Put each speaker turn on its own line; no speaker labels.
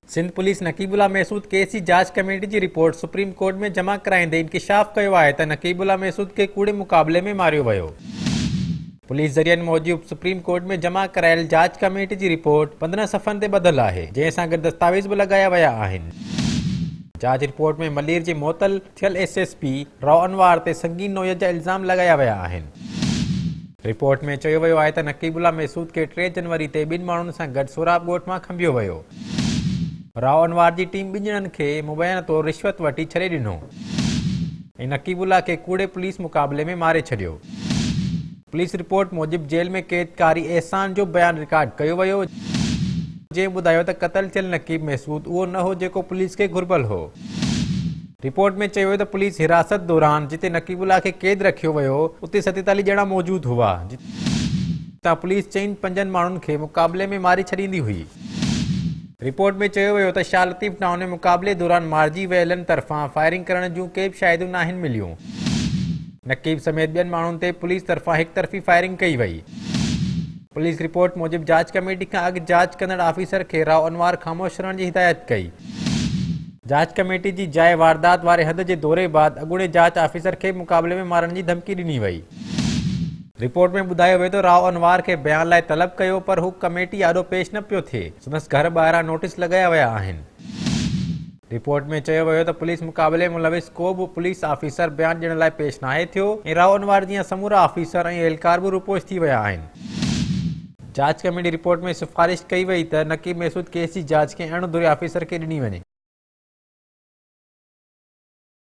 Sindh police Naqeebullah Mehsud case की जांच committee की रिपोर्ट सुप्रीम कोर्ट में जमा कराइंदे इंकशाफ किया है तो नकीबुल्ला महसूद के कूड़े मुकाबले में मारियो वियो। पुलिस ज़रियन मूजिब सुप्रीम कोर्ट में जमा करायल जांच कमेटी की रिपोर्ट 15 सफ़न ते बदल है, जैसा गॾु दस्तावेज़ भी लगाया विया आहिनि। जांच रिपोर्ट में मलीर के मुअतल थियल SSP राव अनवार ते संगीन नोयत जा इल्ज़ाम लगाया विया आहिनि। रिपोर्ट में चयो वियो आहे त नकीबुल्ला महसूद के 3 जनवरी ते 2 माण्हुनि सां गॾु सोराब ॻोठ मां खंभियो वियो। राव अनवार की टीम 2 ॼणनि खे मुबैना तौर रिश्वत वठी छॾे ॾिनो ऐं नकीबुल्ला के कूड़े पुलिस मुकाबले में मारे छॾियो। पुलिस रिपोर्ट मूजिब जेल में कैद कारी एहसान जो बयान रिकॉर्ड किया वियो, जंहिं ॿुधायो त क़तल थियल नकीब महसूद उहो न हो जेको पुलिस के घुर्बल हो। रिपोर्ट में चयो त पुलिस हिरासत दौरान जिते नकीबुल्ला के कैद रखियो वियो उते 47 ॼणा मौजूद हुआ, जितां पुलिस 4-5 माण्हुनि खे मुकाबले में मारे छॾींदी हुई। रिपोर्ट में चयो वियो त शाह लतीफ़ टाउन में मुकाबले दौरान मारिजी वियलनि तरफ़ां फायरिंग करण जूं के बि शाहिदियूं नाहिनि मिलियूं। नकीब समेत 2 माण्हुनि ते पुलिस तरफ़ां एक तरफ़ी फायरिंग कई वई। पुलिस रिपोर्ट मूजिब जांच कमेटी खां अॻु जांच कंदड़ ऑफिसर खे राव अनवार ख़ामोश रहण जी हिदायत कई। जांच कमेटी की जाइ वारदात वारे हद के दौरे बाद अॻूणे जांच ऑफिसर के मुकाबले में मारण की धमकी ॾिनी वई। रिपोर्ट में ॿुधायो वियो त राव अनवार के बयान लाइ तलब कयो, पर हू कमेटी आॾो पेश न पियो थिए। संदसि घर ॿाहिरां नोटिस लगाया विया आहिनि। रिपोर्ट में चयो वियो त पुलिस मुकाबले मुलविस को भी पुलिस ऑफिसर बयान ॾियण लाइ पेश नाहे थियो ऐं राव अनवार जी समूरा ऑफिसर ऐं एहलकार भी रुपोश थी विया आहिनि। जांच कमेटी रिपोर्ट में सिफारिश कई वई त नकीब महसूद केस की जांच के अणधुरे ऑफिसर के ॾिनी वञे।